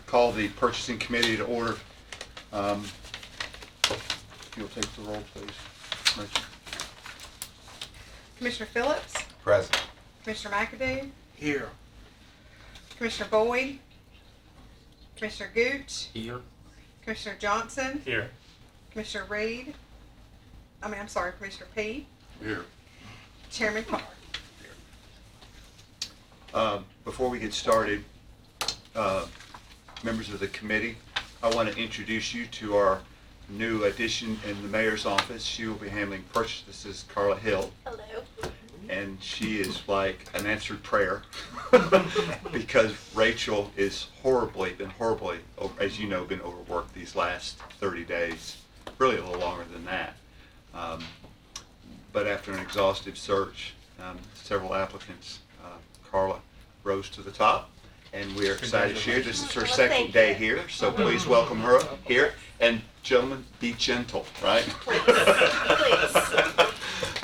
call the purchasing committee to order. If you'll take the roll, please. Rachel. Commissioner Phillips, Present. Commissioner McAdoo, Here. Commissioner Boyd, Commissioner Gooch, Here. Commissioner Johnson, Here. Commissioner Commissioner P, Here. Chairman Carr. Before we get started, members of the committee, I want to introduce you to our new addition in the mayor's office. She will be handling purchase. This is Carla Hill. Hello. And she is like an answered prayer because Rachel is been horribly, as you know, been overworked these last 30 days, really a little longer than that. But after an exhaustive search, several applicants, Carla rose to the top, and we are excited to share. This is her second day here, so please welcome her here. And gentlemen, be gentle, right? Please.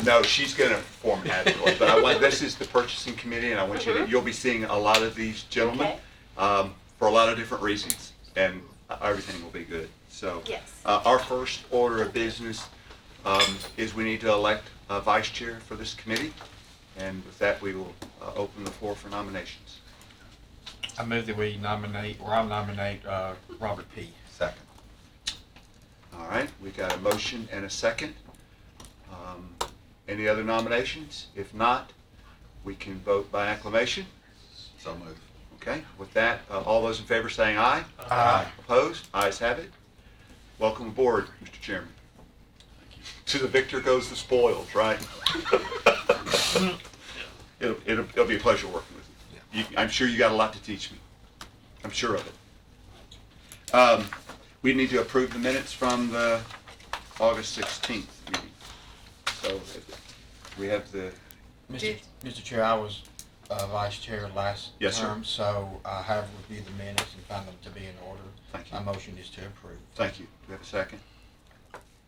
No, she's going to perform admirably, but this is the purchasing committee, and you'll be seeing a lot of these gentlemen for a lot of different reasons, and everything will be good. So, Yes. Our first order of business is we need to elect a vice chair for this committee, and with that, we will open the floor for nominations. I move that I'll nominate Robert P. Second. All right, we got a motion and a second. Any other nominations? If not, we can vote by acclamation. So moved. Okay, with that, all those in favor saying aye? Aye. Opposed? Ayes have it. Welcome aboard, Mr. Chairman. Thank you. To the victor goes the spoils, right? It'll be a pleasure working with you. I'm sure you got a lot to teach me. I'm sure of it. We need to approve the minutes from the August 16th meeting. So we have the... Mr. Chair, I was vice chair last Yes, sir. term, so I have reviewed the minutes and found them to be in order. Thank you. My motion is to approve. Thank you. Do we have a second?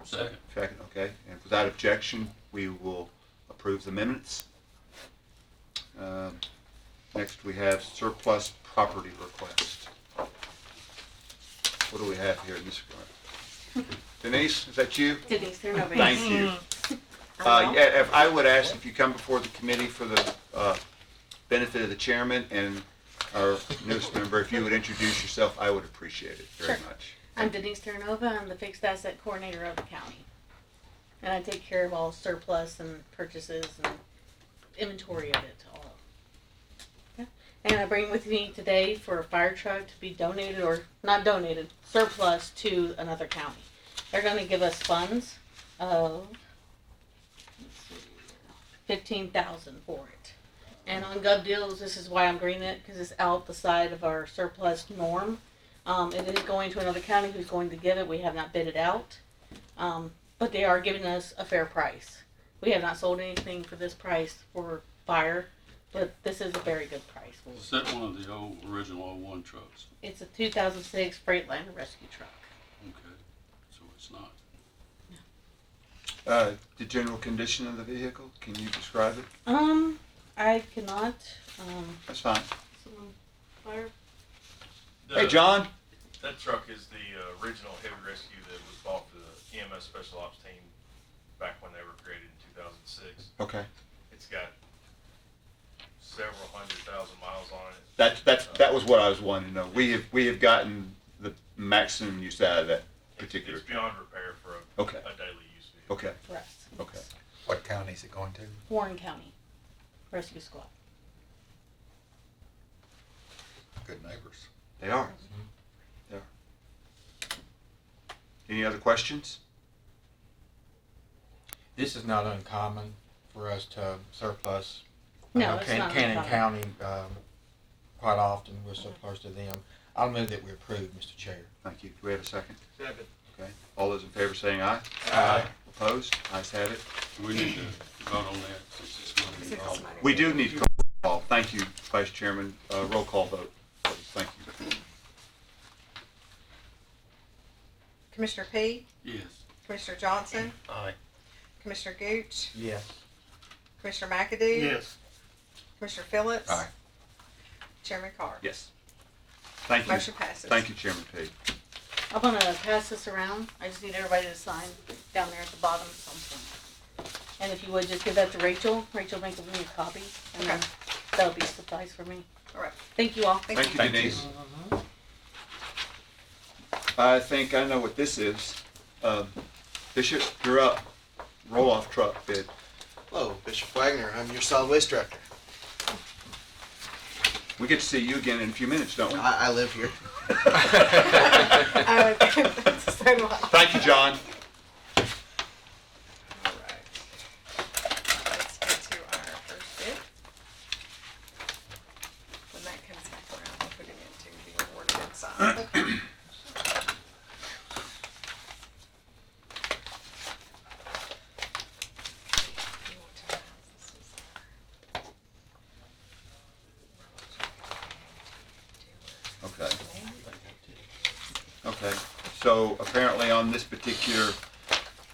Second. Second, okay. And without objection, we will approve the minutes. Next, we have surplus property request. What do we have here in this regard? Denise, is that you? Denise, they're nobody. Thank you. Yeah, if I would ask if you come before the committee for the benefit of the chairman and our newest member, if you would introduce yourself, I would appreciate it very Sure. much. I'm Denise Terranova. I'm the fixed asset coordinator of the county. And I take care of all surplus and purchases and inventory of it all. Yeah. And I bring with me today for a fire truck to be donated, or not donated, surplus to another county. They're going to give us funds of $15,000 for it. And on Gov Deals, this is why I'm greening it, because it's out the side of our surplus norm. It is going to another county who's going to give it. We have not bid it out. But they are giving us a fair price. We have not sold anything for this price for fire, but this is a very good price. Is that one of the original 01 trucks? It's a 2006 Freightliner rescue truck. Okay, so it's not. The general condition of the vehicle, can you describe it? I cannot. That's fine. Someone fire. Hey, John? That truck is the original heavy rescue that was bought for the EMS Special Ops team back when they were created in 2006. Okay. It's got several 100,000 miles on it. That was what I was wanting to know. We have gotten the maximum use out of that particular. It's beyond repair for a Okay. daily use vehicle. Okay. For us. Okay. What county is it going to? Warren County Rescue Squad. Good neighbors. They are. They are. Any other questions? This is not uncommon for us to surplus. No, it's not Cannon uncommon. County, quite often we're surplus to them. I'll move that we approve, Mr. Chair. Thank you. Do we have a second? Second. Okay. All those in favor saying aye? Aye. Opposed? Ayes have it. We need to vote on that since it's money Since involved. it's money. We do need roll call. Thank you, Vice Chairman. Roll call vote, please. Thank you. Commissioner P, Yes. Commissioner Johnson, Aye. Commissioner Gooch, Yes. Commissioner McAdoo, Yes. Commissioner Phillips, Aye. Chairman Carr. Yes. Thank you. Motion passes. Thank you, Chairman Page. I'm gonna pass this around. I just need everybody to sign down there at the bottom. And if you would, just give that to Rachel. Rachel, make me a copy. And then Okay. that'll be suffice for me. All right. Thank you all. Thank Thank you. you, Denise. I think I know what this is. Bishop, you're up. Roll-off truck bid. Hello, Bishop Wagner. I'm your solid waste director. We get to see you again in a few minutes, don't we? I live here. So do I. Thank you, John. All right. Let's get to our first bid. When that comes back around, we'll put it into the awarded and signed. Okay. Okay, so apparently on this particular,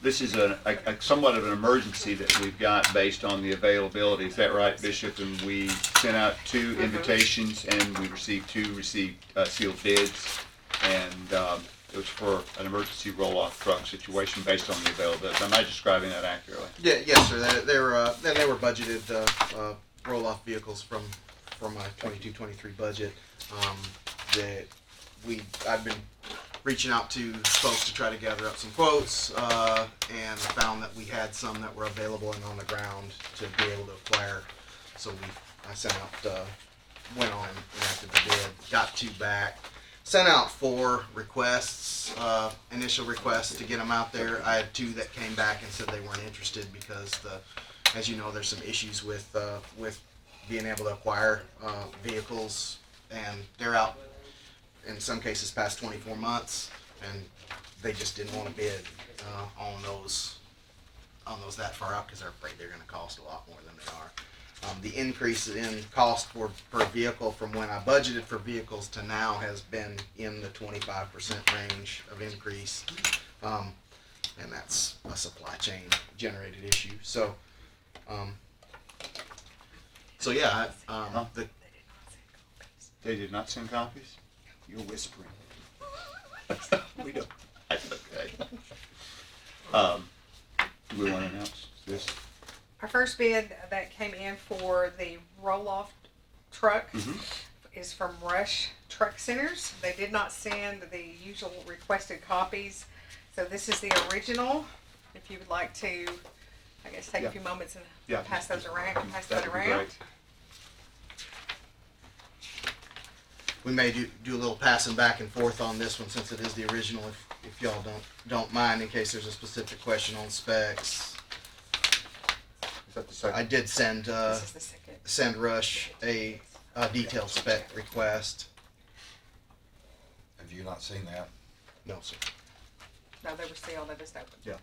this is a somewhat of an emergency that we've got based on the availability. Is that right, Bishop? And we sent out two invitations and we received sealed bids. And it was for an emergency roll-off truck situation based on the availability. Am I describing that accurately? Yeah, yes, sir. They were budgeted roll-off vehicles from my 22-23 budget. That I've been reaching out to folks to try to gather up some quotes, and found that we had some that were available and on the ground to be able to acquire. So I sent out, went on and enacted the bid, got two back, sent out 4 requests, initial requests to get them out there. I had 2 that came back and said they weren't interested because as you know, there's some issues with being able to acquire vehicles, and they're out in some cases past 24 months, and they just didn't want to bid on those that far out because they're afraid they're going to cost a lot more than they are. The increase in cost per vehicle from when I budgeted for vehicles to now has been in the 25% range of increase, and that's a supply chain generated issue. So, yeah, They did not send copies? You're whispering. We don't. That's okay. Do we want to announce this? Our first bid that came in for the roll-off truck is from Rush Truck Centers. They did not send the usual requested copies, so this is the original. If you would like to, I guess, take a few moments and pass those around. Pass that That'd be around. great. we may do a little passing back and forth on this one since it is the original, if y'all don't mind, in case there's a specific question on specs. Is that the second? I did send This is the second. send Rush a detailed spec request. Have you not seen that? No, sir. No, they were sealed. They just opened. Yeah.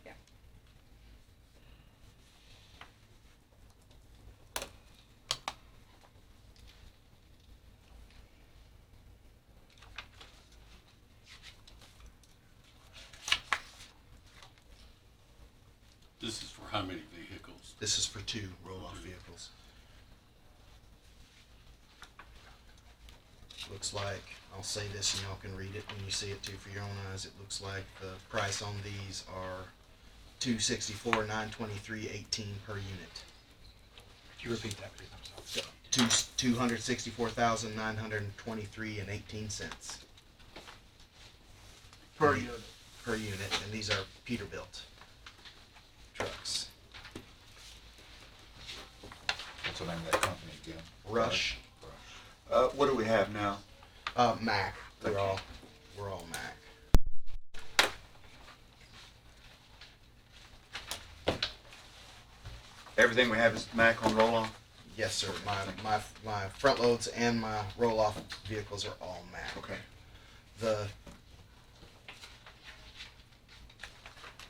This is for how many vehicles? This is for 2 roll-off vehicles. Looks like, I'll say this and y'all can read it when you see it too for your own eyes. It looks like the price on these are $264,923.18 per unit. Could you repeat that, please? I'm sorry. $264,923.18 Per unit. per unit, and these are Peterbilt trucks. What's the name of that company again? Rush, What do we have now? Mac. We're Okay. all Mac. Everything we have is Mac on roll-off? Yes, sir. My front loads and my roll-off vehicles are all Mac. Okay.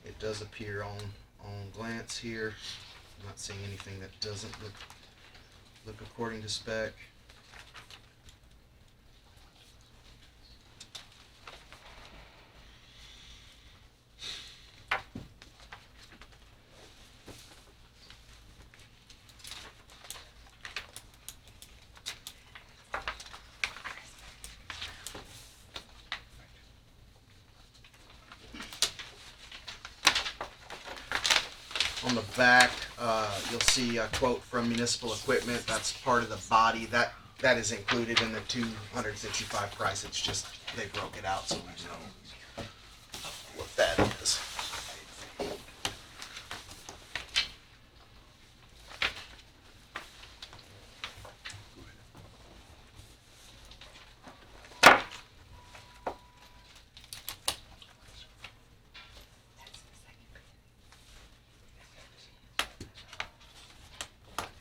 It does appear on glance here. I'm not seeing anything that doesn't look according to spec. back, you'll see a quote from Municipal Equipment. That's part of the body. That is included in the 265 price. It's just they broke it out so we know what that is.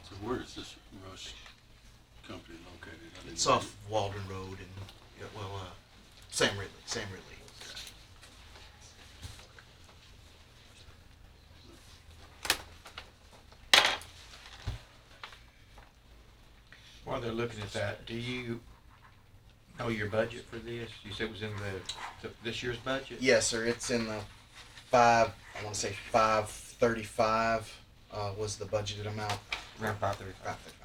So where is this Rush company located? I didn't It's know. off Walden Road and, yeah, well, Sam Ridley. While they're looking at that, do you know your budget for this? You said it was in this year's budget? Yes, sir. It's in the I want to say 535 was the budgeted amount. Around 535. 535.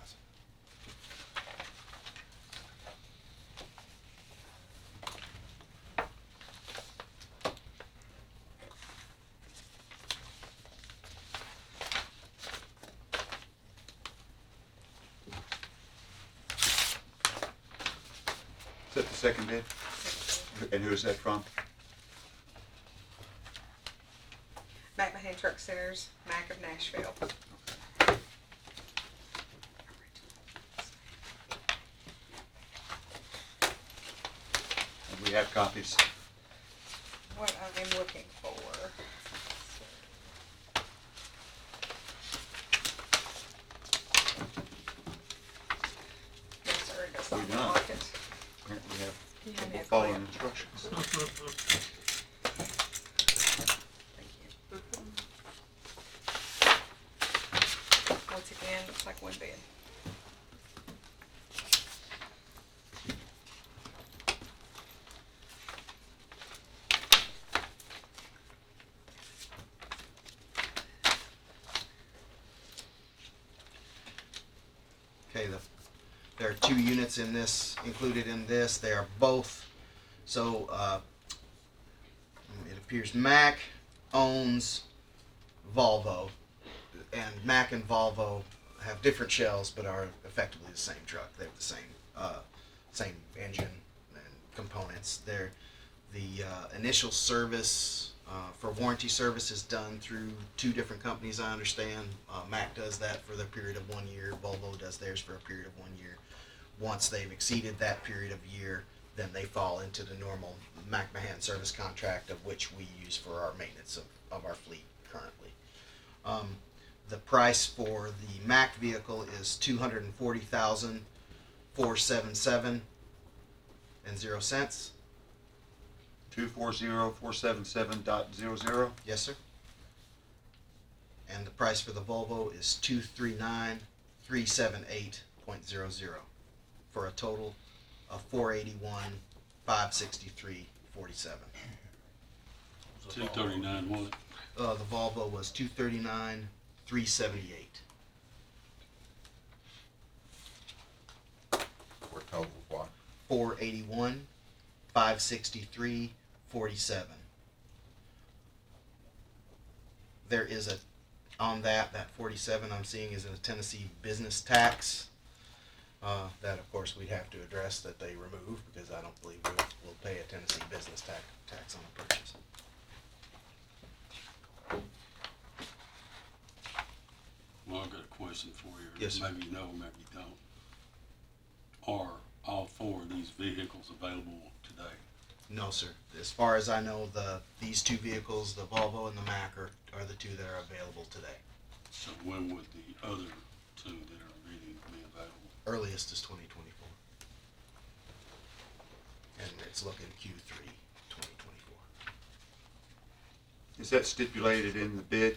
Is that the second bid? And who is that from? McMahon Truck Centers, Mac of Nashville. And we have copies. What I'm looking for. Yes, sir, it does We not done. like it. Apparently we have You have me a following clip. instructions. Thank you. Once again, looks like one bid. Okay, there are 2 units in this, included in this. They are both, so it appears Mac owns Volvo, and Mac and Volvo have different shells, but are effectively the same truck. They have the same engine and components. The initial service for warranty service is done through 2 different companies, I understand. Mac does that for the period of 1 year. Volvo does theirs for a period of 1 year. Once they've exceeded that period of year, then they fall into the normal McMahon service contract, of which we use for our maintenance of our fleet currently. The price for the Mac vehicle is $240,477.00. 240477.00. Yes, sir. And the price for the Volvo is $239,378.00 for a total of $481,563.47. 239 what? The Volvo was $239,378. For a total of what? $481,563.47. There is on that 47 I'm seeing is a Tennessee business tax. That of course we'd have to address that they remove, because I don't believe we'll pay a Tennessee business tax on a purchase. Well, I've got a question for you. Yes, sir. Maybe you know, maybe you don't. Are all 4 of these vehicles available today? No, sir. As far as I know, these 2 vehicles, the Volvo and the Mac, are the 2 that are available today. So when would the other 2 that are ready be available? Earliest is 2024. And it's looking Q3 2024. Is that stipulated in the bid?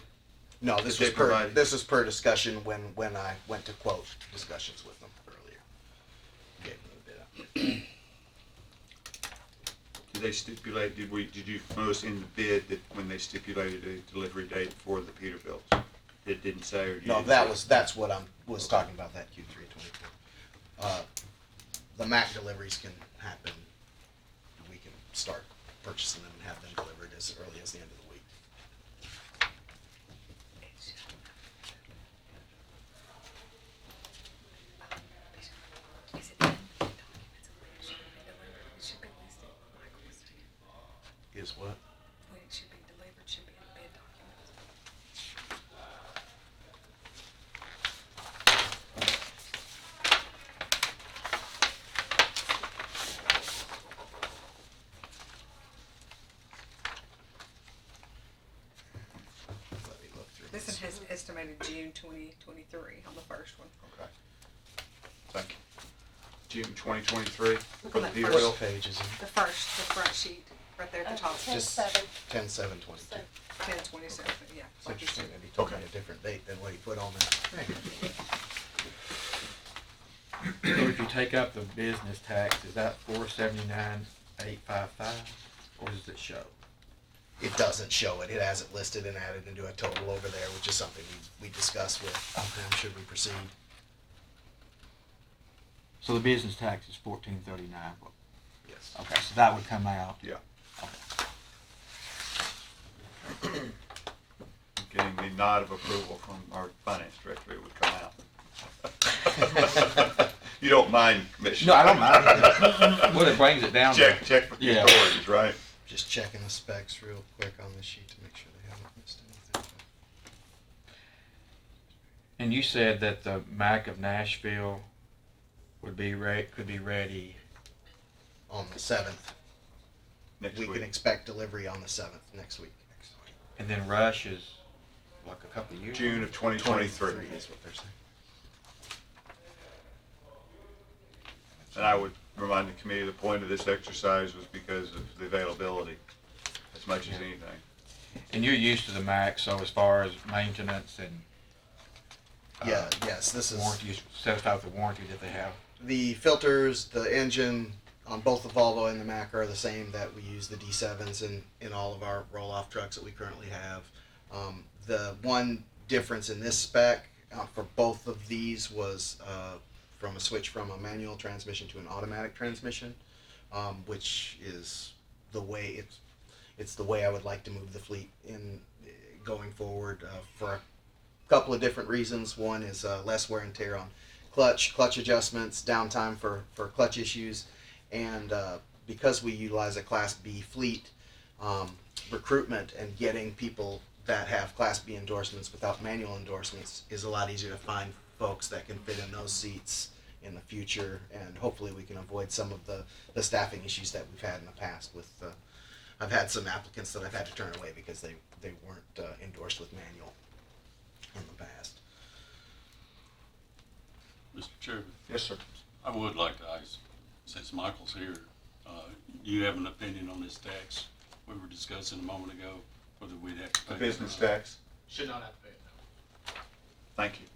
No, this That was they provided? this is per discussion when I went to quote discussions with them earlier. Gave them the bid up. Did they stipulate, did you notice in the bid that when they stipulated a delivery date for the Peterbilts? It didn't say, or you No, didn't say? that's what I was talking about, that Q3 24. The Mac deliveries can happen. We can start purchasing them and have them delivered as early as the end of the week. is what? When it should be delivered, should be in the bid documents. Let me look through This one has estimated June 2023 on the first one. Okay. Thank you. June 2023 Look for on the that deal. first- Oil pages and The front sheet, right there at the top. just 10/7/22. 10/27, yeah. It's Like you interesting said. that he told me Okay. a different date than what he put on that. So if you take up the business tax, is that 479,855, or does it show? It doesn't show it. It has it listed and added into a total over there, which is something we discussed with them should we proceed. So the business tax is 1439. Yes. Okay, so that would come out. Yeah. Okay. Getting the nod of approval from our finance director, it would come out. You don't mind, Commissioner? No, I don't mind. Well, it brings it down. to- Check with the Yeah. authorities, right? Just checking the specs real quick on the sheet to make sure they haven't missed anything. And you said that the Mac of Nashville could be ready. On the 7th, Next we week. can expect delivery on the 7th next week. And then Rush is like a couple of years. June of 2023. is what they're saying. And I would remind the committee, the point of this exercise was because of the availability, as much as anything. And you're used to the Mac, so as far as maintenance and Yeah, yes, this is warranty, you set out the warranty that they have. the filters, the engine on both the Volvo and the Mac are the same that we use the D7s in all of our roll-off trucks that we currently have. The one difference in this spec for both of these was from a switch from a manual transmission to an automatic transmission, which is the way it's the way I would like to move the fleet in going forward for a couple of different reasons. One is less wear and tear on clutch adjustments, downtime for clutch issues, and because we utilize a Class B fleet, recruitment and getting people that have Class B endorsements without manual endorsements is a lot easier to find folks that can fit in those seats in the future, and hopefully we can avoid some of the staffing issues that we've had in the past with I've had some applicants that I've had to turn away because they weren't endorsed with manual in the past. Mr. Chairman, Yes, sir. I would like to ask, since Michael's here, do you have an opinion on this tax we were discussing a moment ago, whether we'd have to pay The it or business not? tax, Should not have to pay it, no. thank you.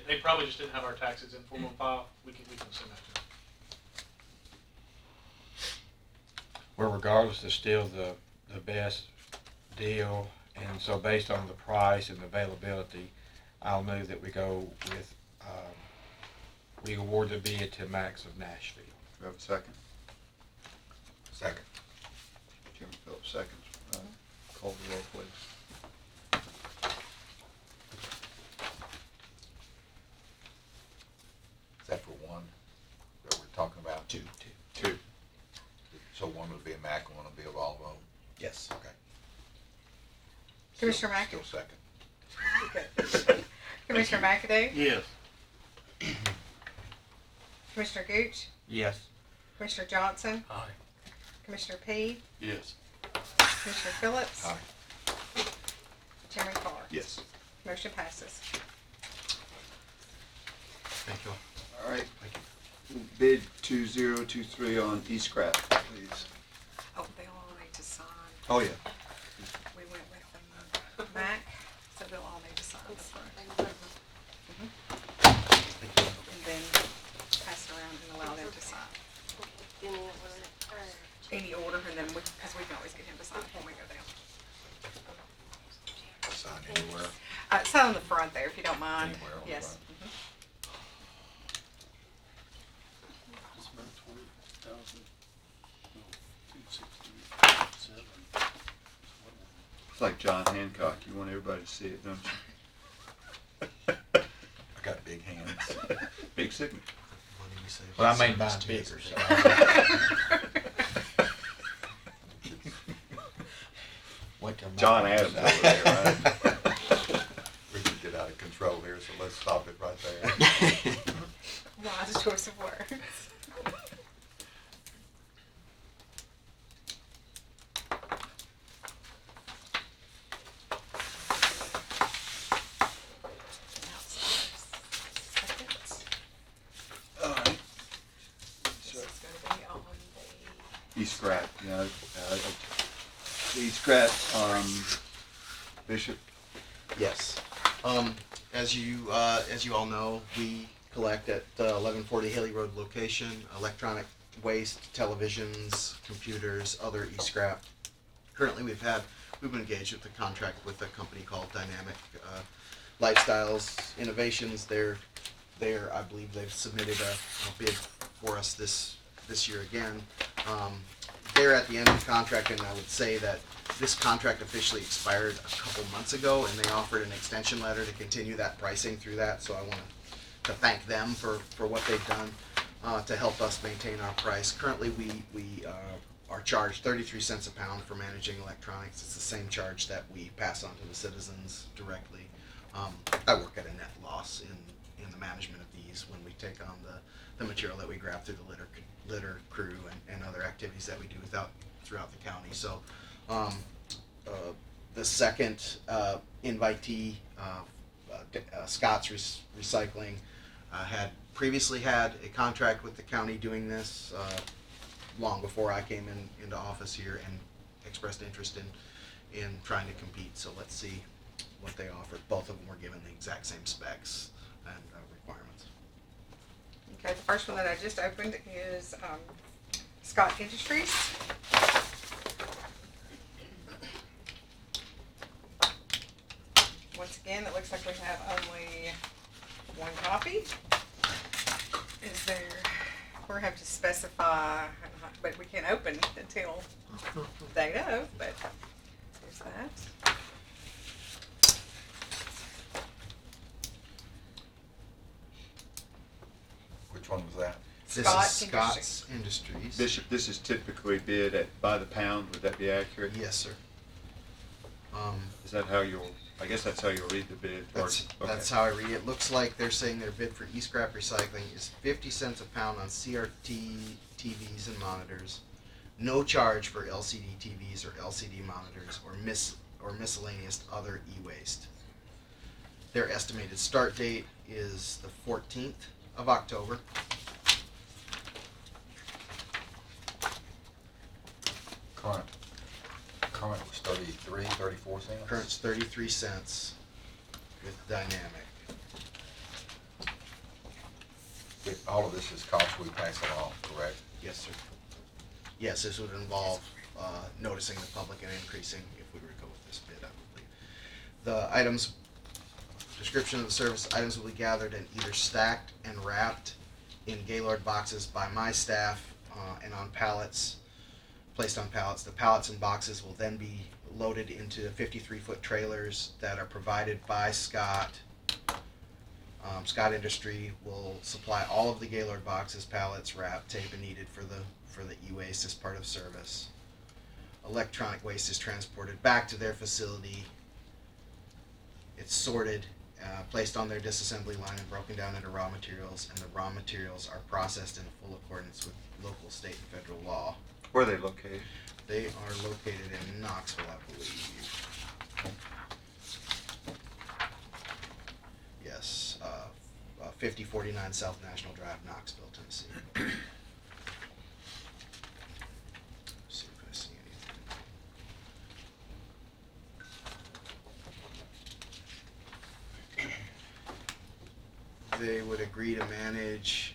They probably just didn't have our taxes in form on file. We can send that to them. Well, regardless, it's still the best deal, and so based on the price and the availability, I'll move that we go with, we award the bid to Max of Nashville. Do we have a second? Second. Chairman Phillips, seconds. Call the roll, please. Is that for one that we're talking about? Two. Two. So one would be a Mac and one would be a Volvo? Yes. Okay. Commissioner Mack? Still second. Okay. Commissioner McAdoo? Yes. Commissioner Gooch? Yes. Commissioner Johnson? Aye. Commissioner P? Yes. Commissioner Phillips? Aye. Chairman Carr? Yes. Motion passes. Thank you. All right. Bid 2023 on E-scrap, please. Oh, they all need to sign. Oh, yeah. We went with the Mac, so they'll all need to sign the front. And then pass it around and allow them to sign. Any order, and then because we can always get him to sign when we go down. Sign anywhere. Sign on the front there, if you don't mind. Anywhere on the Yes. front. It's about 20,000. No, 267. It's like John Hancock. You want everybody to see it, don't you? I got big hands. Big signature. Well, I may buy bigger, so. John Adams over there, right? We could get out of control here, so let's stop it right there. Wise choice of words. All right. This is gonna be on the, E-scrap, you know, E-scrap, Bishop, Yes. As you all know, we collect at 1140 Haley Road location electronic waste, televisions, computers, other e-scrap. Currently, we've been engaged with a contract with a company called Dynamic Lifestyles Innovations. I believe they've submitted a bid for us this year again. They're at the end of the contract, and I would say that this contract officially expired a couple months ago, and they offered an extension letter to continue that pricing through that. So I want to thank them for what they've done to help us maintain our price. Currently, we are charged 33 cents a pound for managing electronics. It's the same charge that we pass on to the citizens directly. I work at a net loss in the management of these when we take on the material that we grab through the litter crew and other activities that we do throughout the county. So the second invitee, Scott's Recycling, had previously had a contract with the county doing this long before I came into office here, and expressed interest in trying to compete. So let's see what they offer. Both of them were given the exact same specs and requirements. okay, the first one that I just opened is, Scott Industries. Once again, it looks like we have only one copy. Is there, we're gonna have to specify, but we can't open until they know, but there's that. Which one was that? This Scott is Scott's Industries. Bishop, this is typically bid by the pound, would that be accurate? Yes, sir. Is that how I guess that's how you'll read the bid? or- That's okay. how I read it. It looks like they're saying their bid for e-scrap recycling is 50 cents a pound on CRT TVs and monitors. No charge for LCD TVs or LCD monitors or miscellaneous other e-waste. Their estimated start date is the 14th of October. Current was 34 cents? Current's 33 cents with Dynamic. All of this is cost we pass along, correct? Yes, sir. Yes, this would involve noticing the public and increasing if we were to go with this bid, I believe. The items, description of the service, items will be gathered and either stacked and wrapped in Gaylord boxes by my staff and on pallets, placed on pallets. The pallets and boxes will then be loaded into 53-foot trailers that are provided by Scott. Scott Industry will supply all of the Gaylord boxes, pallets, wrap, tape, and needed for the e-waste as part of service. Electronic waste is transported back to their facility. It's sorted, placed on their disassembly line and broken down into raw materials, and the raw materials are processed in full accordance with local, state, and federal law. Where are they located? They are located in Knoxville, I believe. Yes, 5049 South National Drive, Knoxville, Tennessee. See if I see anything. They would agree to manage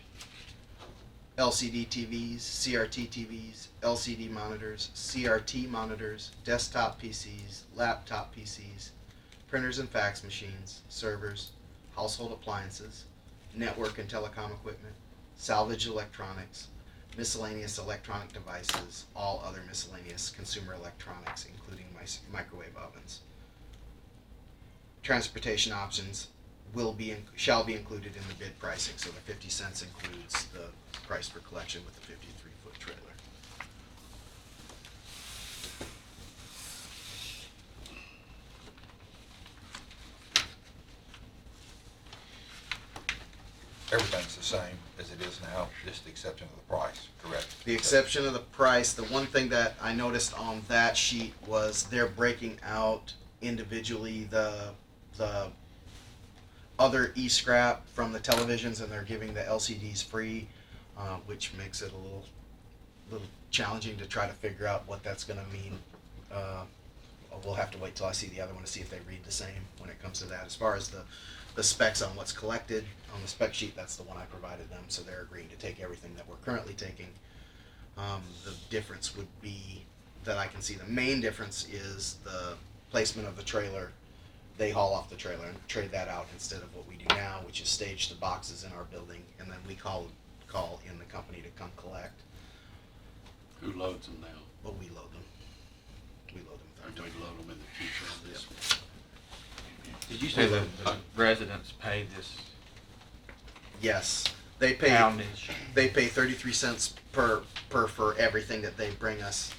LCD TVs, CRT TVs, LCD monitors, CRT monitors, desktop PCs, laptop PCs, printers and fax machines, servers, household appliances, network and telecom equipment, salvage electronics, miscellaneous electronic devices, all other miscellaneous consumer electronics, including microwave ovens. Transportation options shall be included in the bid pricing, so the 50 cents includes the price for collection with the 53-foot trailer. Everything's the same as it is now, just the exception of the price, correct? The exception of the price, the one thing that I noticed on that sheet was they're breaking out individually the other e-scrap from the televisions, and they're giving the LCDs free, which makes it a little challenging to try to figure out what that's going to mean. We'll have to wait till I see the other one to see if they read the same when it comes to that. As far as the specs on what's collected on the spec sheet, that's the one I provided them, so they're agreeing to take everything that we're currently taking. The difference would be that I can see the main difference is the placement of the trailer. They haul off the trailer and trade that out instead of what we do now, which is stage the boxes in our building, and then we call in the company to come collect. Who loads them now? Well, we load them. We load them with Or do our we load them in the future on this one? Did you say the residents pay this Yes, they pay. poundage? They pay 33 cents per for everything that they bring us.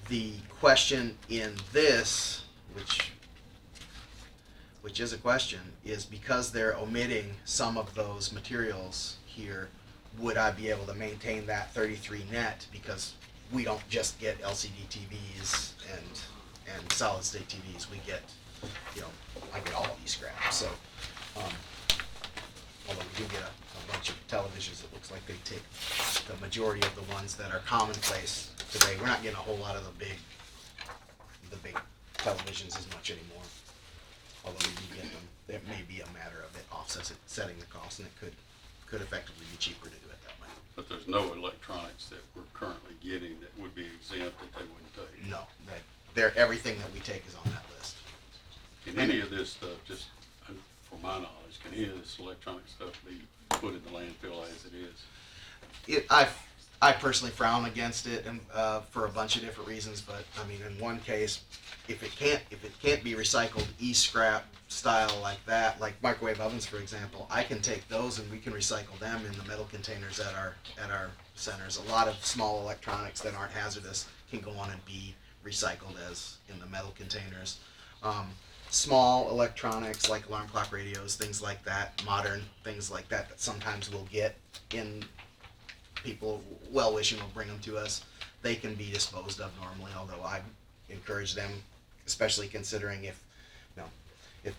The question in this, which is a question, is because they're omitting some of those materials here, would I be able to maintain that 33 net? Because we don't just get LCD TVs and solid state TVs. We get, I get all these scraps. So, although we do get a bunch of televisions, it looks like they take the majority of the ones that are commonplace today. We're not getting a whole lot of the big televisions as much anymore. Although we do get them, it may be a matter of it offsetting the cost, and it could effectively be cheaper to do it that way. But there's no electronics that we're currently getting that would be exempt that they wouldn't take. No, everything that we take is on that list. Can any of this stuff, just for my knowledge, can any of this electronic stuff be put in the landfill as it is? I personally frown against it, and for a bunch of different reasons. But I mean, in one case, if it can't be recycled e-scrap style like that, like microwave ovens, for example, I can take those and we can recycle them in the metal containers at our centers. A lot of small electronics that aren't hazardous can go on and be recycled as in the metal containers. Small electronics like alarm clock radios, things like that, modern things like that sometimes we'll get in. People well-wishing will bring them to us. They can be disposed of normally, although I encourage them, especially considering if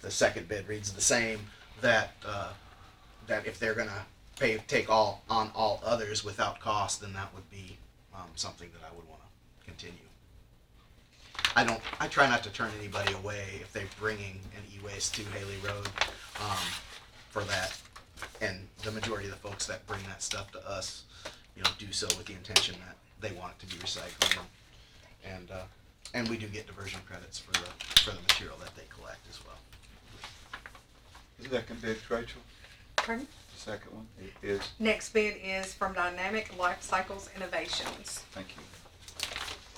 the second bid reads the same, that if they're gonna take all others without cost, then that would be something that I would want to continue. I try not to turn anybody away if they're bringing an e-waste to Haley Road for that, and the majority of the folks that bring that stuff to us, do so with the intention that they want it to be recycled, and we do get diversion credits for the material that they collect as well. The second bid, Rachel? Pardon? The second one is, Next bid is from Dynamic Life Cycles Innovations. thank you.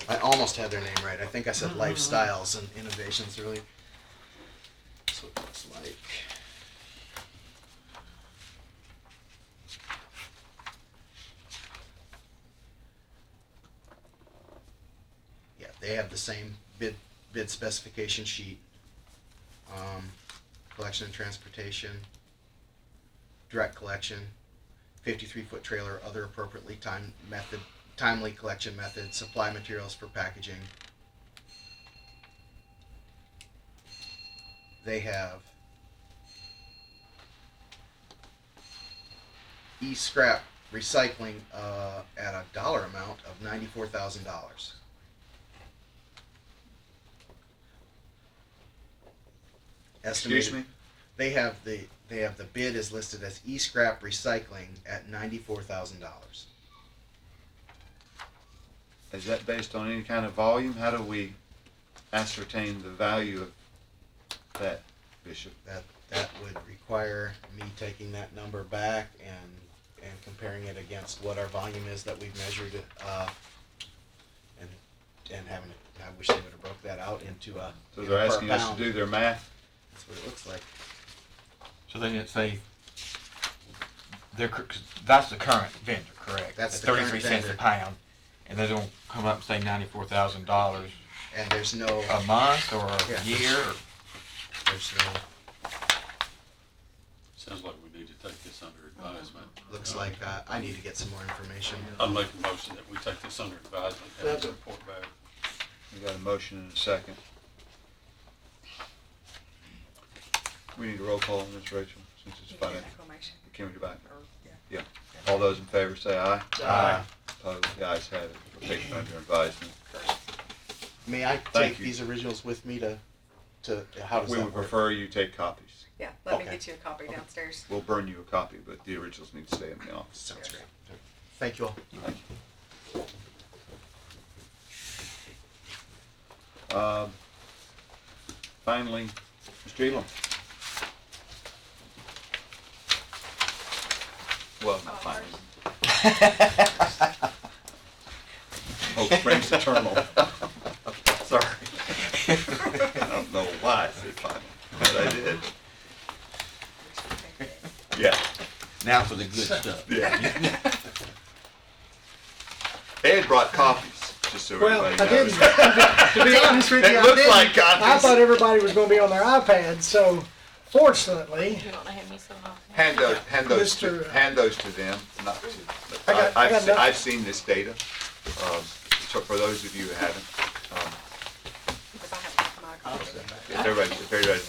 I almost had their name right. I think I said Lifestyles and Innovations earlier. That's what it looks like. Yeah, they have the same bid specification sheet. Collection and transportation, direct collection, 53-foot trailer, other appropriately timely collection methods, supply materials for packaging. They have e-scrap recycling at a dollar amount of $94,000. Excuse me? They have the bid is listed as e-scrap recycling at $94,000. Is that based on any kind of volume? How do we ascertain the value of that, Bishop? That would require me taking that number back and comparing it against what our volume is that we've measured, and having it. I wish they would have broke that out into a. So they're asking us to do their math? That's what it looks like. So they didn't say, that's the current vendor, correct? That's At the current 33 cents a vendor. pound, and they don't come up and say $94,000 And there's no. a month or a Yeah. year? There's no. Sounds like we need to take this under advisement. Looks like I need to get some more information. I'll make a motion that we take this under advisement and have a report back. We got a motion and a second. We need a roll call on this, Rachel, since it's You can financial. acclamation, Can we do that? or, yeah. Yeah. All those in favor say aye. Aye. Opposed, the ayes have it. We'll take it under advisement. May I Thank take you. these originals with me to how does We that would work? prefer you take copies. Yeah, let me Okay. get you a copy downstairs. We'll burn you a copy, but the originals need to stay in the office. Sounds great. Thank you all. Finally, Mr. Elam. Well, not finally. Hope springs eternal. Sorry. I don't know why I said finally, but I did. Yeah, Now for the good stuff. yeah. Ed brought copies, just so Well, everybody I knows. didn't. To be honest with you, It I looks didn't. like copies. I thought everybody was going to be on their iPads, so fortunately, You don't know hand me some off. Hand those Mr. hand those to them, not to, but I got enough. I've seen this data. So for those of you who haven't, Because I have my copy. if everybody,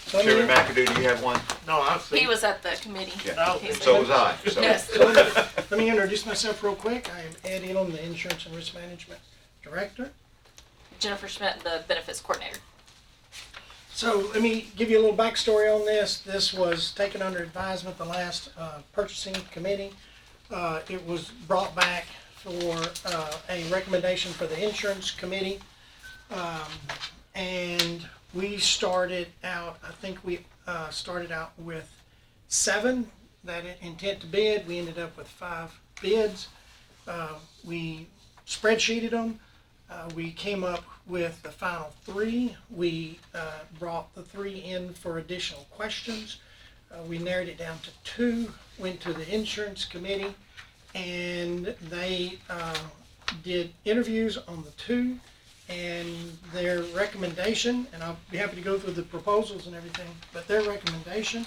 So Chairman me- McAdoo, do you have one? No, I've seen. He was at the committee. Yeah, He's and so there. was I, so. Yes. let me introduce myself real quick. I am Ed Elam, the Insurance and Risk Management Director. Jennifer Schmidt, the benefits coordinator. So let me give you a little backstory on this. This was taken under advisement, the last purchasing committee. It was brought back for a recommendation for the insurance committee. And we started out, I think we started out with 7 that intent to bid. We ended up with 5 bids. We spreadsheeted them. We came up with the final 3. We brought the 3 in for additional questions. We narrowed it down to 2, went to the insurance committee, and they did interviews on the 2, and their recommendation, and I'll be happy to go through the proposals and everything, but their recommendation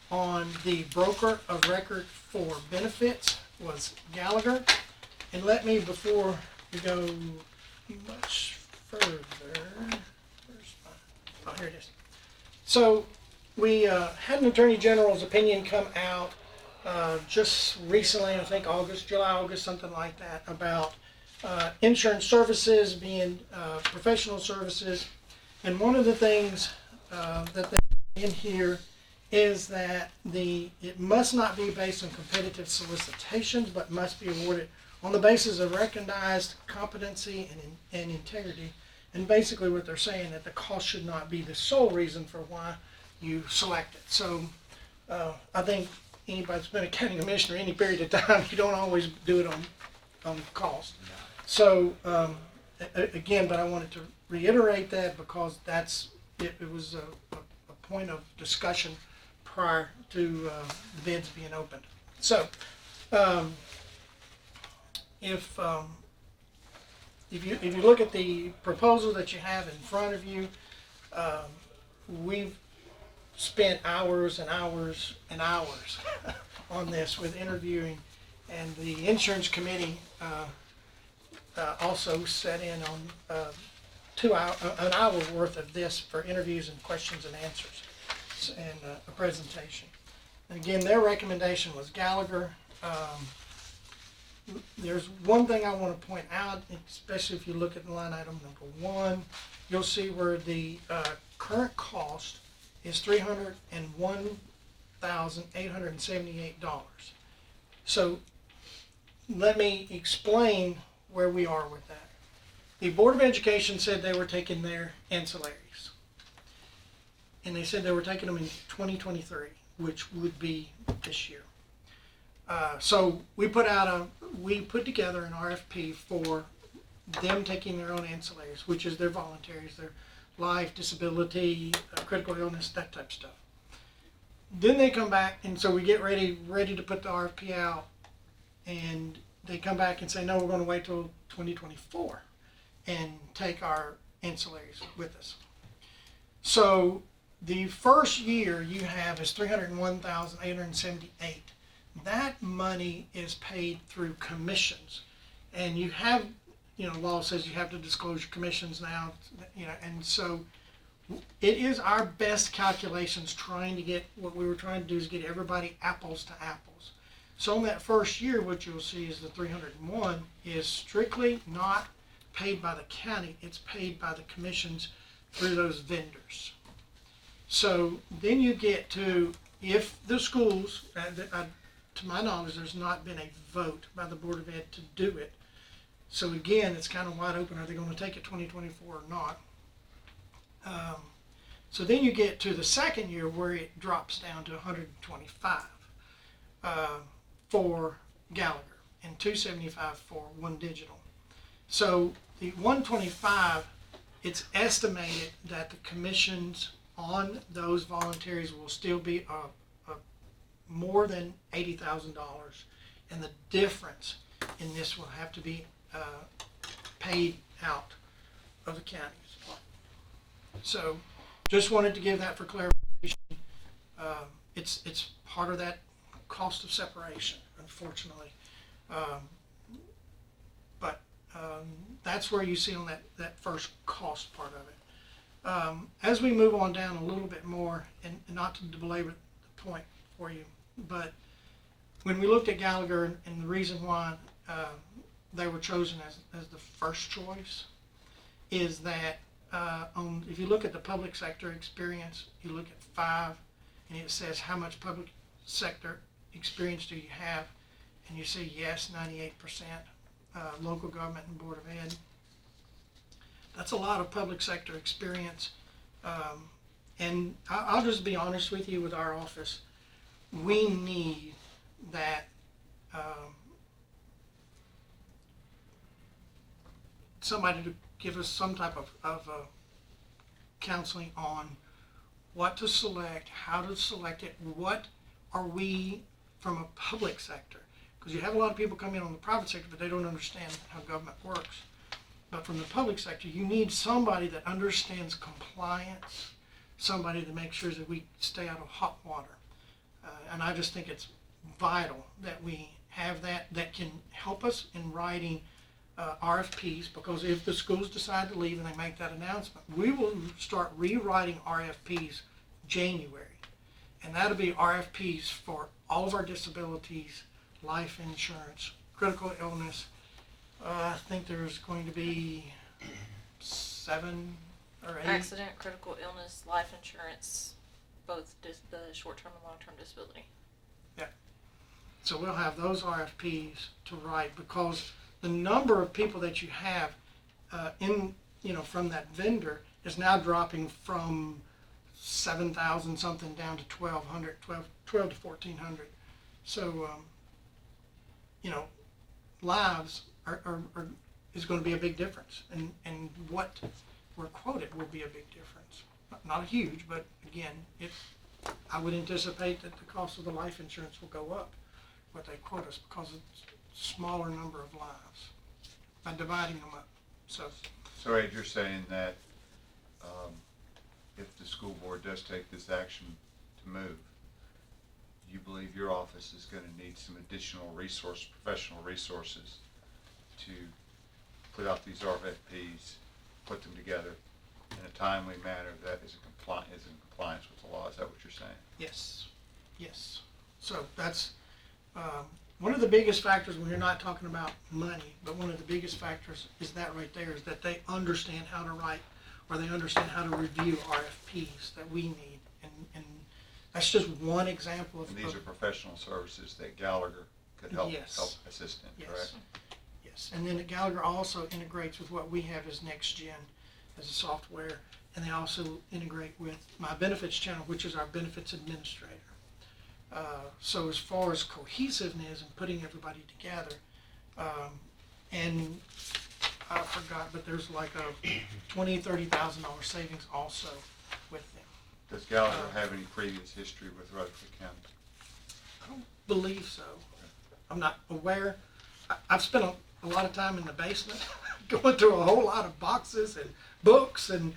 on the broker of record for benefits was Gallagher. And let me, before we go much further, where's my, oh, here it is. So we had an Attorney General's opinion come out just recently, I think July, August, something like that, about insurance services being professional services. And one of the things that they in here is that it must not be based on competitive solicitations, but must be awarded on the basis of recognized competency and integrity. And basically what they're saying, that the cost should not be the sole reason for why you select it. So I think anybody that's been a county commissioner any period of time, you don't always do it on cost. So again, but I wanted to reiterate that because it was a point of discussion prior to the bids being opened. So if you look at the proposal that you have in front of you, we've spent hours and hours and hours on this with interviewing, and the insurance committee also set in on an hour worth of this for interviews and questions and answers and a presentation. And again, their recommendation was Gallagher. There's one thing I want to point out, especially if you look at line item number 1, you'll see where the current cost is $301,878. So let me explain where we are with that. The Board of Education said they were taking their ancillaries. And they said they were taking them in 2023, which would be this year. So we put together an RFP for them taking their own ancillaries, which is their voluntaries, their life, disability, critical illness, that type of stuff. Then they come back, and so we get ready to put the RFP out, and they come back and say, no, we're going to wait till 2024 and take our ancillaries with us. So the first year you have is $301,878. that money is paid through commissions. And you have, law says you have to disclose your commissions now, and so it is our best calculations trying to get, what we were trying to do is get everybody apples to apples. So in that first year, what you'll see is the 301 is strictly not paid by the county, it's paid by the commissions through those vendors. So then you get to, if the schools, to my knowledge, there's not been a vote by the Board of Ed to do it. So again, it's kind of wide open, are they gonna take it 2024 or not? So then you get to the second year where it drops down to 125 for Gallagher and 275 for One Digital. So the 125, it's estimated that the commissions on those volunteers will still be more than $80,000, and the difference in this will have to be paid out of the counties. So just wanted to give that for clarification. It's part of that cost of separation, unfortunately. But that's where you see on that first cost part of it. As we move on down a little bit more, and not to belabor the point for you, but when we looked at Gallagher and the reason why they were chosen as the first choice is that if you look at the public sector experience, you look at 5 and it says how much public sector experience do you have, and you say yes, 98%, local government and Board of Ed. That's a lot of public sector experience. And I'll just be honest with you, with our office, we need that somebody to give us some type of counseling on what to select, how to select it, what are we from a public sector. Because you have a lot of people come in on the private sector, but they don't understand how government works. But from the public sector, you need somebody that understands compliance, somebody to make sure that we stay out of hot water. And I just think it's vital that we have that can help us in writing RFPs, because if the schools decide to leave and they make that announcement, we will start rewriting RFPs January. And that'll be RFPs for all of our disabilities, life insurance, critical illness. I think there's going to be 7 or 8. Accident, critical illness, life insurance, both the short-term and long-term disability. Yeah. So we'll have those RFPs to write, because the number of people that you have from that vendor is now dropping from 7,000 something down to 1,200, 12 to 1,400. So, lives is going to be a big difference, and what we're quoted will be a big difference. Not huge, but again, I would anticipate that the cost of the life insurance will go up, what they quote us, because it's a smaller number of lives by dividing them up. So Ed, you're saying that if the school board does take this action to move, you believe your office is going to need some additional professional resources to put out these RFPs, put them together in a timely manner that is in compliance with the law. Is that what you're saying? Yes. So that's one of the biggest factors when you're not talking about money, but one of the biggest factors is that right there, is that they understand how to write, or they understand how to review RFPs that we need. And that's just one example of. And these are professional services that Gallagher could help assist in, Yes. correct? Yes, and then Gallagher also integrates with what we have as Next Gen as a software, and they also integrate with My Benefits Channel, which is our benefits administrator. So as far as cohesiveness and putting everybody together, and I forgot, but there's like a $20,000-$30,000 savings also with them. Does Gallagher have any previous history with Rutherford County? I don't believe so. I'm not aware. I've spent a lot of time in the basement going through a whole lot of boxes and books and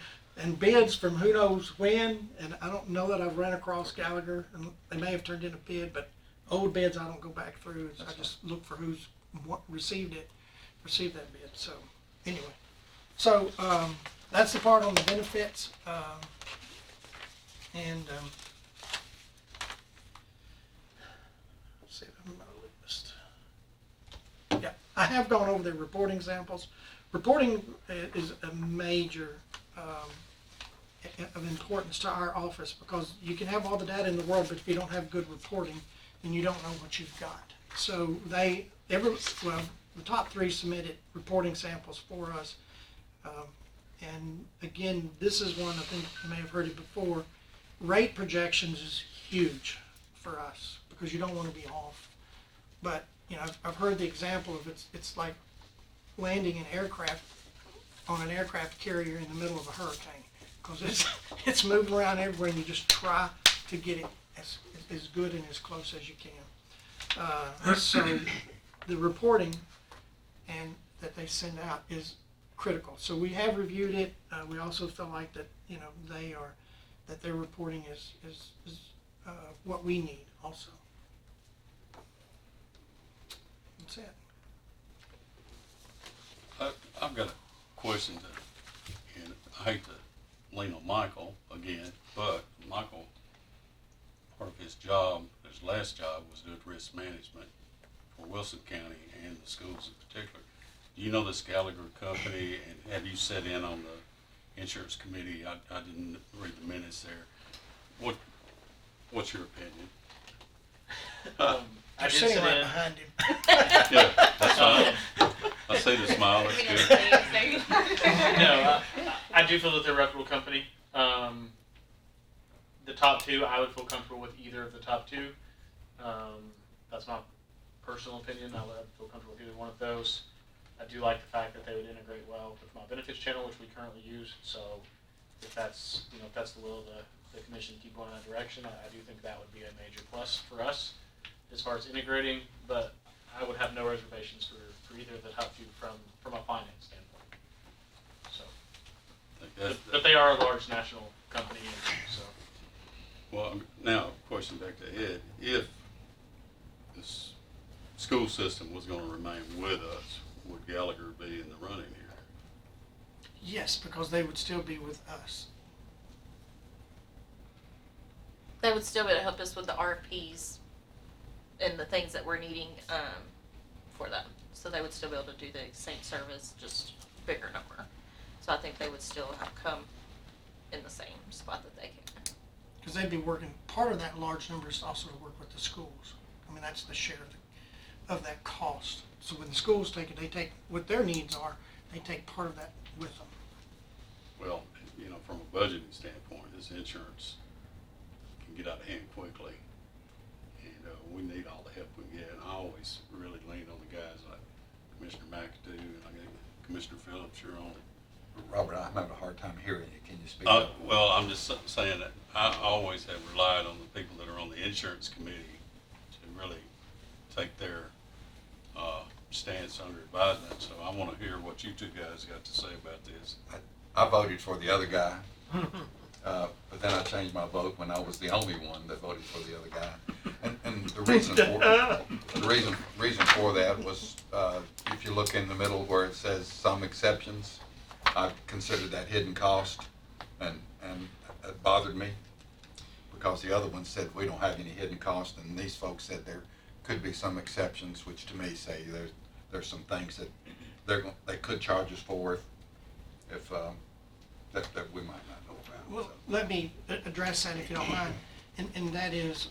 bids from who knows when, and I don't know that I've ran across Gallagher, and they may have turned in a bid, but old bids, I don't go back through, I just look for who's received that bid, so, anyway. So, that's the part on the benefits, and, let's see if I'm on my list. Yeah, I have gone over the reporting examples. Reporting is a major, of importance to our office, because you can have all the data in the world, but if you don't have good reporting, then you don't know what you've got. So the top 3 submitted reporting samples for us. And again, this is one, I think you may have heard it before, rate projections is huge for us, because you don't want to be off. But, you know, I've heard the example of it's like landing an aircraft on an aircraft carrier in the middle of a hurricane, because it's moving around everywhere, and you just try to get it as good and as close as you can. So the reporting and that they send out is critical. So we have reviewed it. We also feel like that, you know, that their reporting is what we need also. That's it. I've got a question and I hate to lean on Michael again, but Michael, part of his job, his last job, was doing risk management for Wilson County and the schools in particular. Do you know this Gallagher company, and have you sat in on the insurance committee? I didn't read the minutes there. What's your opinion? I You're did sitting sit right in. behind him. Yeah, that's fine. I see the smile, that's good. No, I do feel that they're a reputable company. The top 2, I would feel comfortable with either of the top 2. That's my personal opinion. I would feel comfortable with either one of those. I do like the fact that they would integrate well with my benefits channel, which we currently use. So if that's, you know, if that's the will of the commission to keep going in that direction, I do think that would be a major plus for us as far as integrating. But I would have no reservations for either of the top 2 from a finance standpoint. So, but they are a large national company, so. Well, now, question back to Ed. If this school system was going to remain with us, would Gallagher be in the running here? Yes, because they would still be with us. They would still be able to help us with the RFPs and the things that we're needing for them. So they would still be able to do the same service, just bigger number. So I think they would still have come in the same spot that they can. Because they'd be working, part of that large number is also to work with the schools. I mean, that's the share of that cost. So when the schools take it, they take what their needs are, they take part of that with them. Well, you know, from a budgeting standpoint, this insurance can get out of hand quickly. And we need all the help we can get. And I always really lean on the guys like Commissioner McAdoo and I think Commissioner Phillips, you're on it. Robert, I'm having a hard time hearing you. Can you speak up? Well, I'm just saying that I always have relied on the people that are on the insurance committee to really take their stance under advisement. So I want to hear what you 2 guys got to say about this. I voted for the other guy, but then I changed my vote when I was the only one that voted for the other guy. And the reason for that was if you look in the middle where it says some exceptions, I considered that hidden cost, and it bothered me because the other one said we don't have any hidden cost, and these folks said there could be some exceptions, which to me say there's some things that they could charge us for if that we might not know about. Well, So. let me address that if you don't mind. And that is,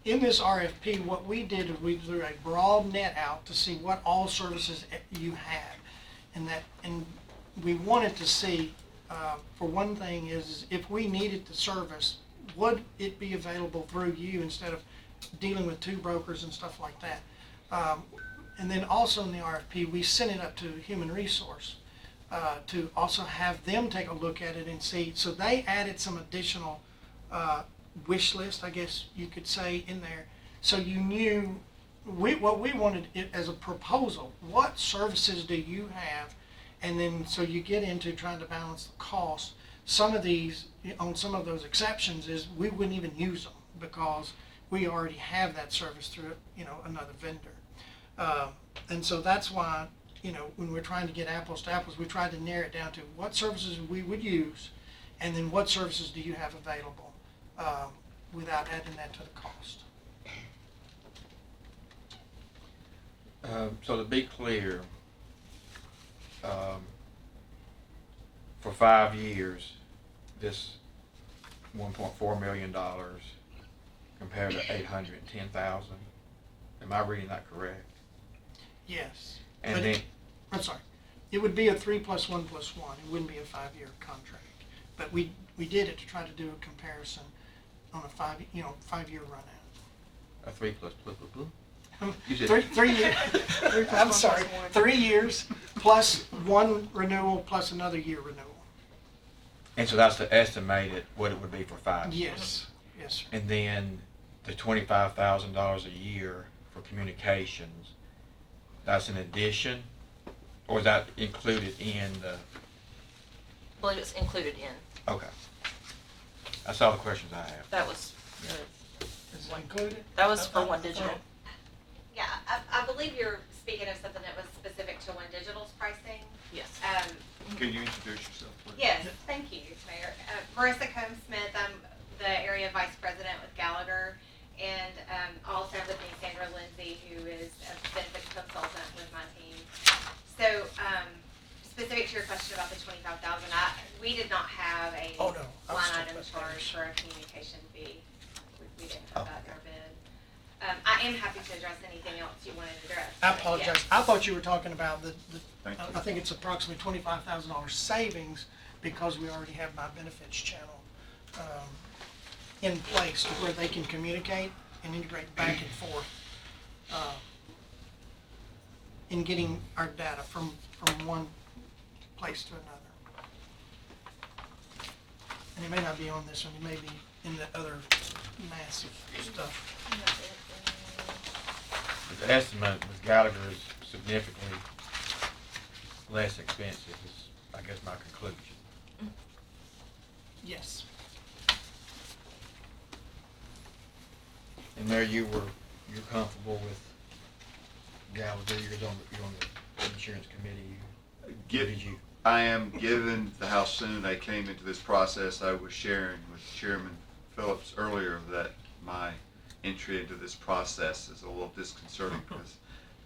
in this RFP, what we did is we threw a broad net out to see what all services you had. And we wanted to see, for one thing, is if we needed the service, would it be available through you instead of dealing with 2 brokers and stuff like that. And then also in the RFP, we sent it up to Human Resource to also have them take a look at it and see. So they added some additional wish list, I guess you could say, in there. So you knew what we wanted it as a proposal. What services do you have? And then so you get into trying to balance the cost. Some of these, on some of those exceptions, is we wouldn't even use them because we already have that service through, another vendor. And so that's why, when we're trying to get apples to apples, we tried to narrow it down to what services we would use, and then what services do you have available, without adding that to the cost. So to be clear, for 5 years, this $1.4 million compared to 810,000. Am I reading that correct? Yes. And But then, I'm sorry. It would be a 3 + 1 + 1. It wouldn't be a 5-year contract. But we did it to try to do a comparison on a 5-year run out. a 3 plus plus plus plus. You said- 3 years. I'm sorry. 3 years plus 1 renewal plus another year renewal. And so that's the estimated what it would be for 5 years. Yes. Yes, sir. And then the $25,000 a year for communications, that's an addition, or is that included in the? I believe it's included in. Okay. That's all the questions I have. That was, Is it included? that was for One Digital. Yeah, I believe you're speaking of something that was specific to One Digital's pricing. Yes. Can you introduce yourself, please? Yes, thank you, Mayor. Marissa Combs-Smith, I'm the Area Vice President with Gallagher, and also with me Sandra Lindsay, who is a benefits consultant with my team. So, specific to your question about the 25,000, we did not have a Oh, no. I was line talking item about charge that. for a communication fee. We didn't have Oh, that in our bid. I am happy to address anything else you wanted to address. I but apologize. yes. I thought you were talking about Thank you. I think it's approximately $25,000 savings because we already have my benefits channel in place to where they can communicate and integrate back and forth in getting our data from one place to another. And it may not be on this one, it may be in the other massive stuff. The estimate with Gallagher is significantly less expensive is, I guess, my conclusion. Yes. And there you're comfortable with Gallagher, you're on the insurance committee. What did you? I am, given the how soon I came into this process. I was sharing with Chairman Phillips earlier that my entry into this process is a little disconcerting because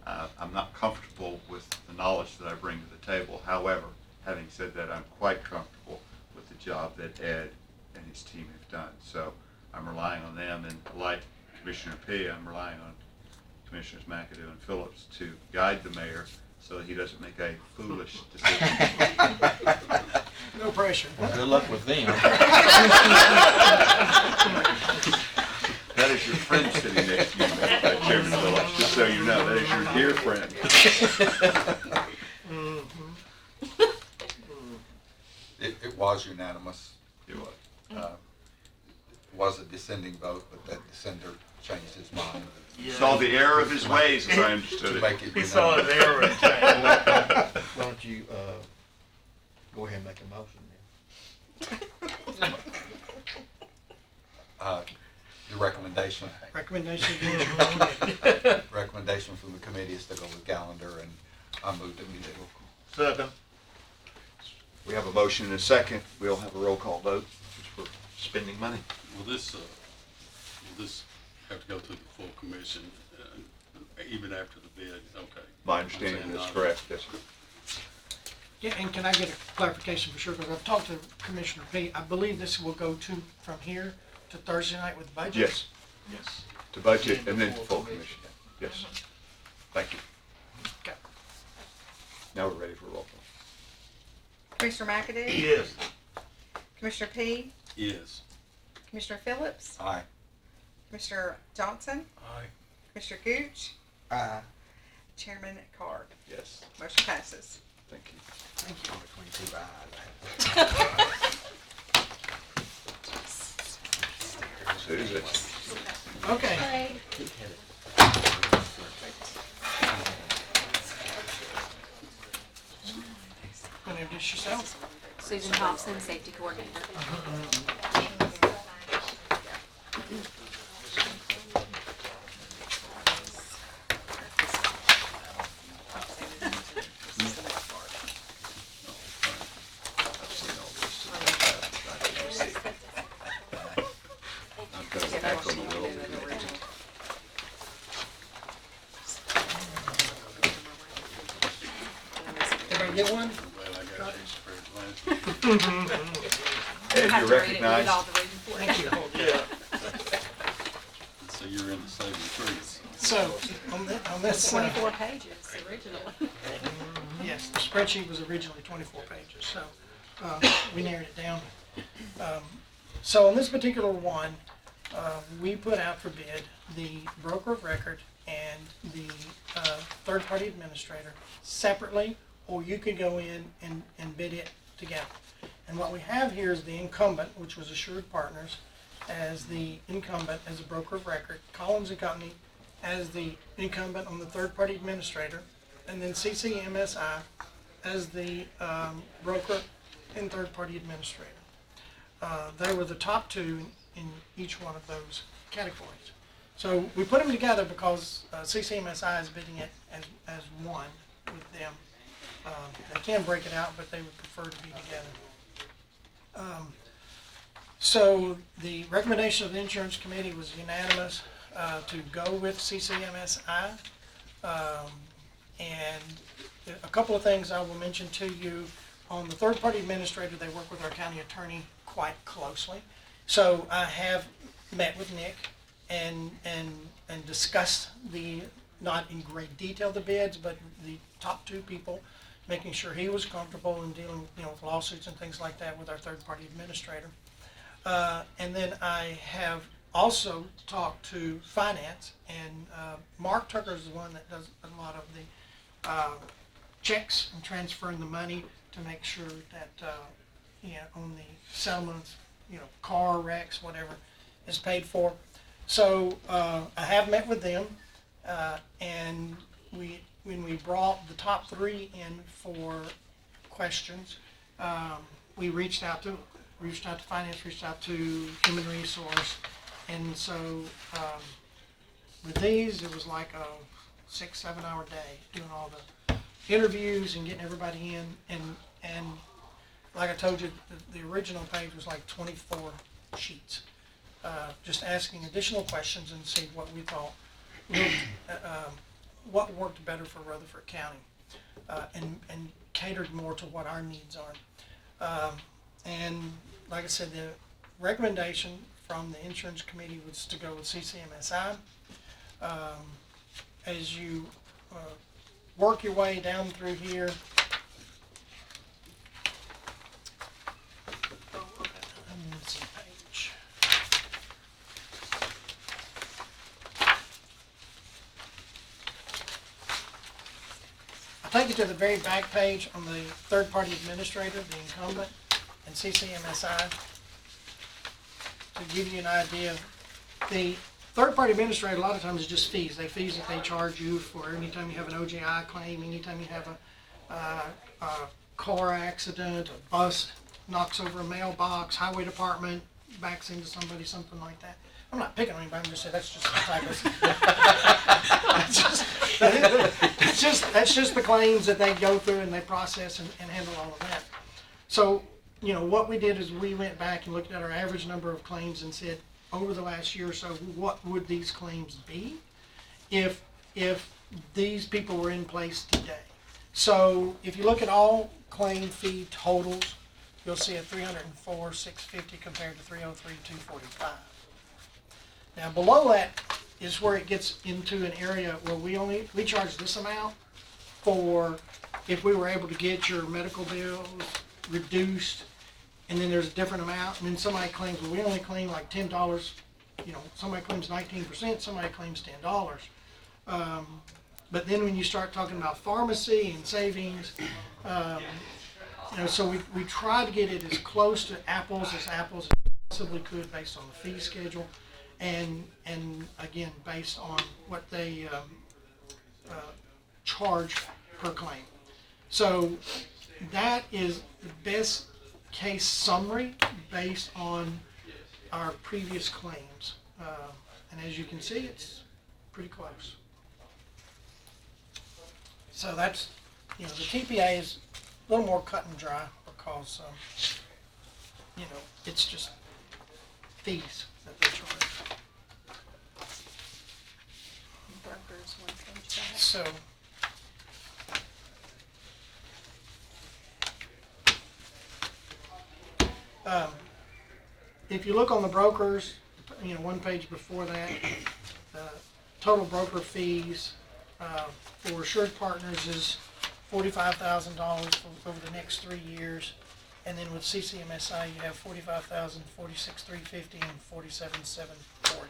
I'm not comfortable with the knowledge that I bring to the table. However, having said that, I'm quite comfortable with the job that Ed and his team have done. So I'm relying on them, and like Commissioner P, I'm relying on Commissioners McAdoo and Phillips to guide the mayor so that he doesn't make a foolish decision. No pressure. Well, good luck with them. That is your friend sitting next to you, Chairman Phillips, just so you know, that is your dear friend. It was unanimous. It was. It was a dissenting vote, but that dissenter changed his mind. Saw the error of his ways, as I To understood make it. it unanimous. Why don't you, go ahead and make a motion then? The recommendation Recommendation of the insurance committee. recommendation from the committee is to go with Gallagher, and I moved that we do. Second. We have a motion and a second. We'll have a roll call vote for spending money. Will this have to go through the full commission, even after the bid? Okay. My understanding is correct, yes, sir. Yeah, and can I get a clarification for sure, because I've talked to Commissioner P. I believe this will go from here to Thursday night with budget? Yes. Yes. To budget and then to full commission. Yes. Thank you. Okay. Now we're ready for a roll call. Commissioner McAdoo? Yes. Commissioner P? Yes. Commissioner Phillips? Aye. Commissioner Johnson? Aye. Commissioner Gooch? Aye. Chairman Card? Yes. Motion passes. Thank you. Thank you. Between two eyes. Susan. Okay. Want to introduce yourself? Susan Thompson, Safety Coordinator. get one? I'm glad I got you spread last. Ed, you're recognized. Thank you. So you're in the saving trees. So, on this, 24 pages originally. yes, the spreadsheet was originally 24 pages, so we narrowed it down. So on this particular one, we put out for bid the broker of record and the third-party administrator separately, or you could go in and bid it together. And what we have here is the incumbent, which was Assured Partners, as the incumbent as a broker of record, Collins and Company as the incumbent on the third-party administrator, and then CCMSI as the broker and third-party administrator. They were the top two in each one of those categories. So we put them together because CCMSI is bidding it as one with them. They can break it out, but they would prefer to be together. So the recommendation of the insurance committee was unanimous to go with CCMSI. And a couple of things I will mention to you. On the third-party administrator, they work with our county attorney quite closely. So I have met with Nick and discussed not in great detail the bids, but the top two people, making sure he was comfortable in dealing, with lawsuits and things like that with our third-party administrator. And then I have also talked to finance, and Mark Tucker is the one that does a lot of the checks and transferring the money to make sure that on the settlements, car wrecks, whatever, is paid for. So I have met with them, and when we brought the top three in for questions, we reached out to finance, reached out to human resource, and so with these, it was like a 6-7 hour day doing all the interviews and getting everybody in, and like I told you, the original page was like 24 sheets, just asking additional questions and see what we thought what worked better for Rutherford County, and catered more to what our needs are. And like I said, the recommendation from the insurance committee was to go with CCMSI. As you work your way down through here, I'm missing a page. I'll take you to the very back page on the third-party administrator, the incumbent, and CCMSI, to give you an idea. The third-party administrator, a lot of times, is just fees. They fees that they charge you for anytime you have an OJI claim, anytime you have a car accident, a bus knocks over a mailbox, highway department backs into somebody, something like that. I'm not picking on anybody, I'm just saying that's just the type of, that's just the claims that they go through and they process and handle all of that. So, what we did is we went back and looked at our average number of claims and said, over the last year or so, what would these claims be if these people were in place today? So if you look at all claim fee totals, you'll see a $304,650 compared to $303,245. Now below that is where it gets into an area where we charge this amount for if we were able to get your medical bills reduced, and then there's a different amount, and then somebody claims, well, we only claim like $10, somebody claims 19%, somebody claims $10. But then when you start talking about pharmacy and savings, so we try to get it as close to apples as possibly could based on the fee schedule, and again, based on what they charge per claim. So that is the best case summary based on our previous claims. And as you can see, it's pretty close. So that's, the TPA is a little more cut and dry because, it's just fees that they charge. So, If you look on the brokers, one page before that, total broker fees for Assured Partners is $45,000 over the next 3 years. And then with CCMSI, you have $45,000, $46,350, and $47,740.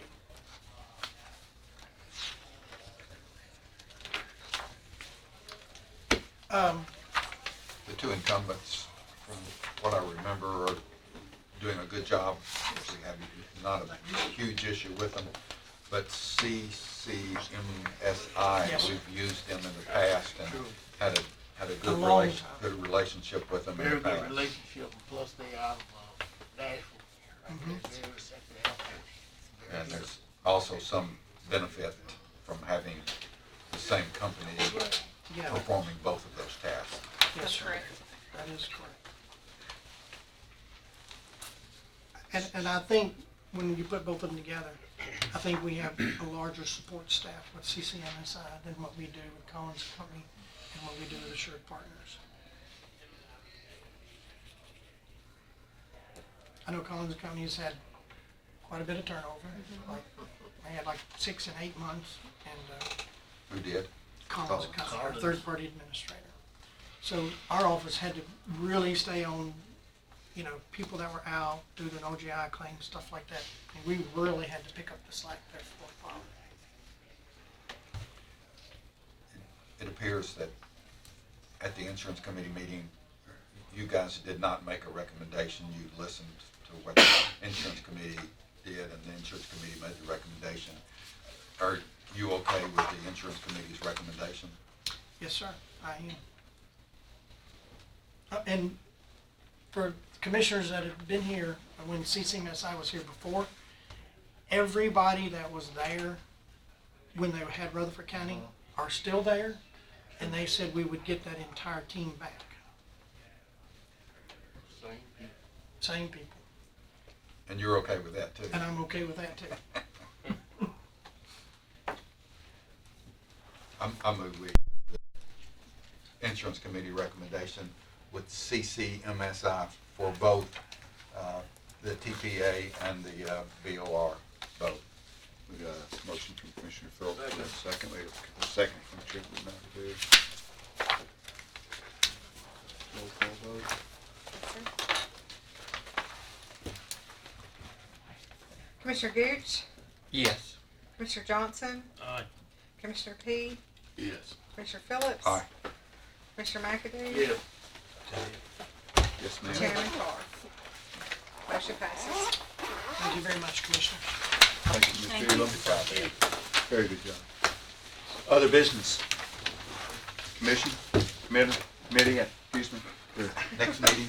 The two incumbents, from what I remember, are doing a good job. We have not a huge issue with them, but CCMSI, Yes. we've used them in the past and had a good long good relationship with them in Very the good past. relationship, plus they out of Nashville. Mhm. They're very second helpful. And there's also some benefit from having the same company Yeah, performing both of those tasks. yes, That's sir. correct. That is correct. And I think when you put both of them together, I think we have a larger support staff with CCMSI than what we do with Collins Company and what we do with Assured Partners. I know Collins Company has had quite a bit of turnover. They had like 6 and 8 months, and Who did? Collins Collins. Company, our third-party administrator. So our office had to really stay on, people that were out, do an OGI claim, stuff like that. And we really had to pick up the slack there for a while. It appears that at the insurance committee meeting, you guys did not make a recommendation. You listened to what the insurance committee did, and the insurance committee made the recommendation. Are you okay with the insurance committee's recommendation? Yes, sir, I am. And for commissioners that have been here, when CCMSI was here before, everybody that was there when they had Rutherford County are still there, and they said we would get that entire team back. Same people. Same people, And you're okay with that too? and I'm okay with that too. I move we, the insurance committee recommendation with CCMSI for both the TPA and the BOR both. We got a motion from Commissioner Phillips, and a second, we have a second from Chairman McAdoo. Roll call vote. Commissioner Gooch, Yes. Commissioner Johnson, Aye. Commissioner P, Yes. Commissioner Phillips. Aye. Commissioner McAdoo. Yeah. Yes, ma'am. Chairman Carr. Motion passes. Thank you very much, Commissioner. Thank you, Thank Mr. you. Elam. Very good job. Other business? Commission, committee, excuse me. Next meeting,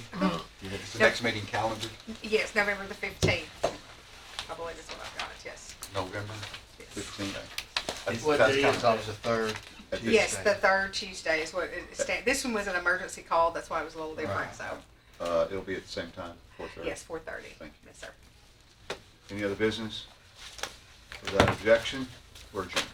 is the next meeting calendar, Yes, November the 15th. I believe is what I've got, yes. November? Yes. 15th. What That day comes is off that? the third. Yes, Tuesday. the third Tuesday is what this one was an emergency call, that's why it was a little different, Right. so, It'll be at the same time, 4:30. yes, 4:30. Thank you. Yes, sir. Any other business? Without objection, we're adjourned.